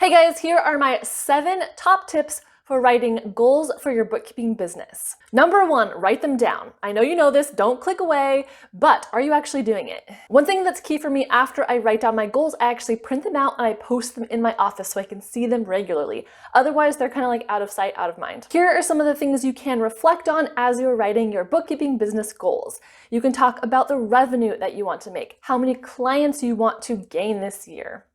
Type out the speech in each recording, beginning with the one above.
Hey guys, here are my 7 top tips for writing goals for your bookkeeping business. Number 1, write them down. I know you know this, don't click away, but are you actually doing it? One thing that's key for me after I write down my goals, I actually print them out and I post them in my office so I can see them regularly. Otherwise, they're kind of like out of sight, out of mind. Here are some of the things you can reflect on as you're writing your bookkeeping business goals. You can talk about the revenue that you want to make, how many clients you want to gain this year.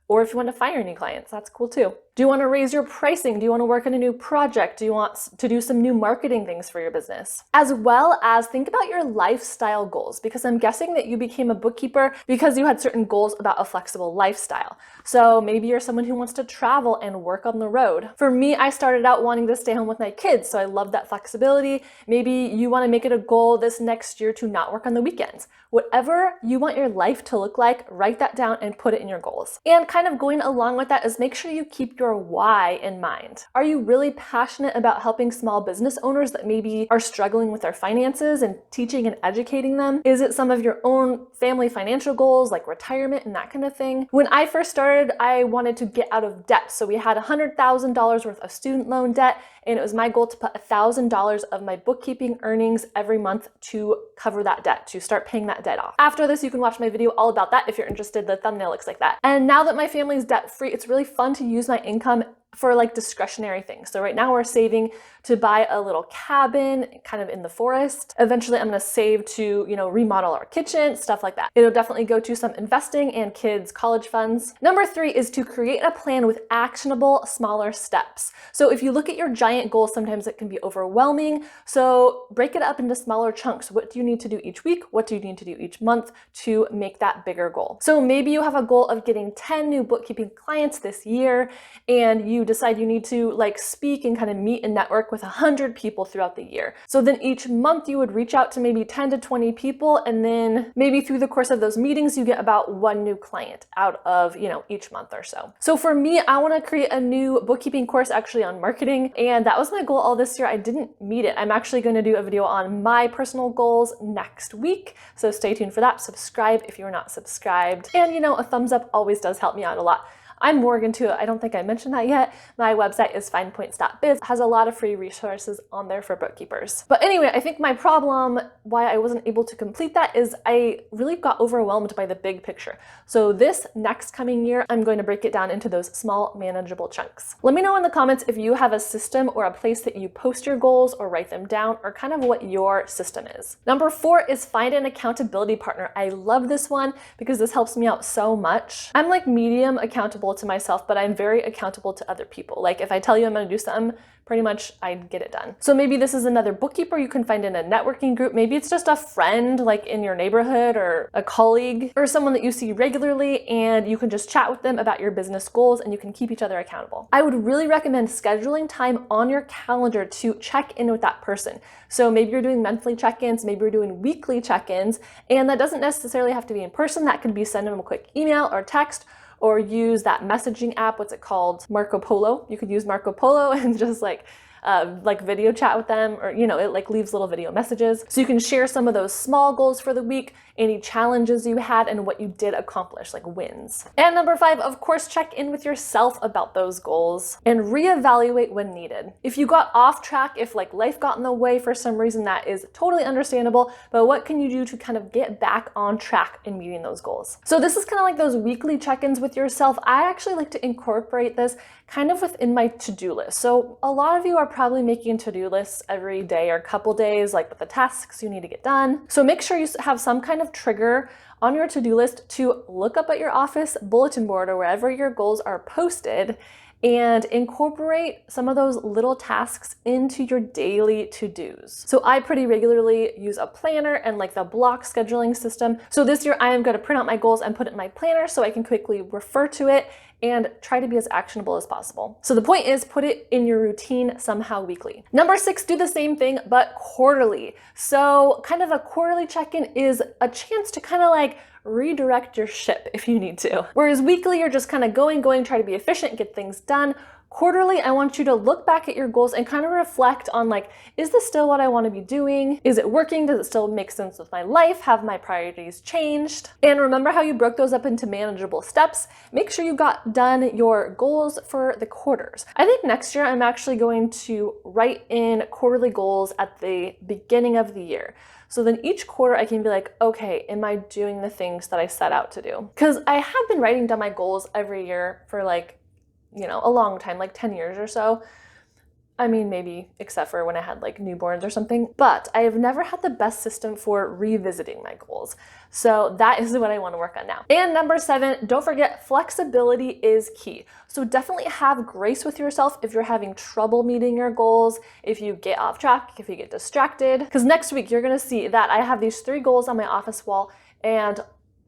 Or if you want to fire any clients, that's cool too. Do you want to raise your pricing? Do you want to work on a new project? Do you want to do some new marketing things for your business? As well as think about your lifestyle goals, because I'm guessing that you became a bookkeeper because you had certain goals about a flexible lifestyle. So maybe you're someone who wants to travel and work on the road. For me, I started out wanting to stay home with my kids, so I love that flexibility. Maybe you want to make it a goal this next year to not work on the weekends. Whatever you want your life to look like, write that down and put it in your goals. And kind of going along with that is make sure you keep your why in mind. Are you really passionate about helping small business owners that maybe are struggling with their finances and teaching and educating them? Is it some of your own family financial goals like retirement and that kind of thing? When I first started, I wanted to get out of debt. So we had $100,000 worth of student loan debt, and it was my goal to put $1,000 of my bookkeeping earnings every month to cover that debt, to start paying that debt off. After this, you can watch my video all about that if you're interested. The thumbnail looks like that. And now that my family's debt free, it's really fun to use my income for like discretionary things. So right now we're saving to buy a little cabin kind of in the forest. Eventually I'm going to save to, remodel our kitchen, stuff like that. It'll definitely go to some investing and kids' college funds. Number 3 is to create a plan with actionable, smaller steps. So if you look at your giant goals, sometimes it can be overwhelming. So break it up into smaller chunks. What do you need to do each week? What do you need to do each month to make that bigger goal? So maybe you have a goal of getting 10 new bookkeeping clients this year, and you decide you need to speak and kind of meet and network with 100 people throughout the year. So then each month you would reach out to maybe 10 to 20 people, and then maybe through the course of those meetings you get about 1 new client out of, each month or so. So for me, I want to create a new bookkeeping course actually on marketing, and that was my goal all this year. I didn't meet it. I'm actually going to do a video on my personal goals next week, so stay tuned for that. Subscribe if you're not subscribed, and a thumbs up always does help me out a lot. I'm Morgan too. I don't think I mentioned that yet. My website is FinePoints.biz. It has a lot of free resources on there for bookkeepers. But anyway, I think my problem why I wasn't able to complete that is I really got overwhelmed by the big picture. So this next coming year, I'm going to break it down into those small, manageable chunks. Let me know in the comments if you have a system or a place that you post your goals or write them down, or kind of what your system is. Number 4 is find an accountability partner. I love this one because this helps me out so much. I'm like medium accountable to myself, but I'm very accountable to other people. Like if I tell you I'm going to do something, pretty much I get it done. So maybe this is another bookkeeper you can find in a networking group. Maybe it's just a friend like in your neighborhood, or a colleague, or someone that you see regularly, and you can just chat with them about your business goals and you can keep each other accountable. I would really recommend scheduling time on your calendar to check in with that person. So maybe you're doing monthly check-ins, maybe you're doing weekly check-ins, and that doesn't necessarily have to be in person. That could be send them a quick email or text, or use that messaging app, what's it called? Marco Polo. You could use Marco Polo and just video chat with them, or it leaves little video messages. So you can share some of those small goals for the week, any challenges you had, and what you did accomplish, like wins. And number 5, of course, check in with yourself about those goals and reevaluate when needed. If you got off track, if life got in the way for some reason, that is totally understandable, but what can you do to kind of get back on track in meeting those goals? So this is kind of like those weekly check-ins with yourself. I actually like to incorporate this kind of within my to-do list. So a lot of you are probably making to-do lists every day or a couple days, with the tasks you need to get done. So make sure you have some kind of trigger on your to-do list to look up at your office bulletin board or wherever your goals are posted, and incorporate some of those little tasks into your daily to-dos. So I pretty regularly use a planner and the block scheduling system. So this year I am going to print out my goals and put it in my planner so I can quickly refer to it and try to be as actionable as possible. So the point is, put it in your routine somehow weekly. Number 6, do the same thing, but quarterly. So kind of a quarterly check-in is a chance to kind of redirect your ship if you need to. Whereas weekly, you're just kind of going, try to be efficient, get things done. Quarterly, I want you to look back at your goals and kind of reflect on like, is this still what I want to be doing? Is it working? Does it still make sense with my life? Have my priorities changed? And remember how you broke those up into manageable steps? Make sure you got done your goals for the quarters. I think next year I'm actually going to write in quarterly goals at the beginning of the year. So then each quarter I can be like, okay, am I doing the things that I set out to do? Because I have been writing down my goals every year for like, you know, a long time, like 10 years or so. I mean, maybe except for when I had like newborns or something, but I have never had the best system for revisiting my goals. So that is what I want to work on now. And number 7, don't forget, flexibility is key. So definitely have grace with yourself if you're having trouble meeting your goals, if you get off track, if you get distracted, because next week you're going to see that I have these 3 goals on my office wall, and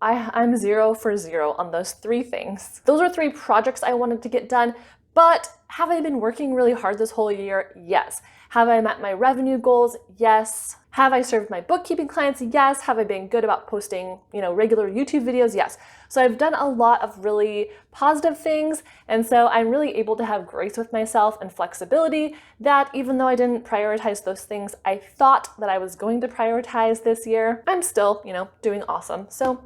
I'm 0 for 0 on those 3 things. Those are 3 projects I wanted to get done, but have I been working really hard this whole year? Yes. Have I met my revenue goals? Yes. Have I served my bookkeeping clients? Yes. Have I been good about posting, regular YouTube videos? Yes. So I've done a lot of really positive things, and so I'm really able to have grace with myself and flexibility that even though I didn't prioritize those things I thought that I was going to prioritize this year, I'm still, doing awesome. So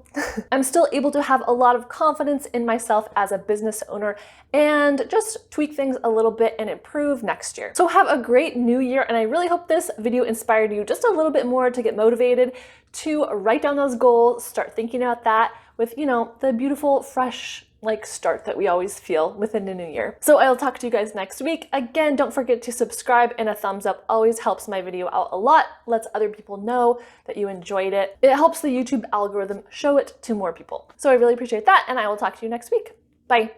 I'm still able to have a lot of confidence in myself as a business owner and just tweak things a little bit and improve next year. So have a great new year, and I really hope this video inspired you just a little bit more to get motivated to write down those goals, start thinking about that with, the beautiful, fresh, start that we always feel within the new year. So I'll talk to you guys next week. Again, don't forget to subscribe, and a thumbs up always helps my video out a lot, lets other people know that you enjoyed it. It helps the YouTube algorithm show it to more people. So I really appreciate that, and I will talk to you next week. Bye.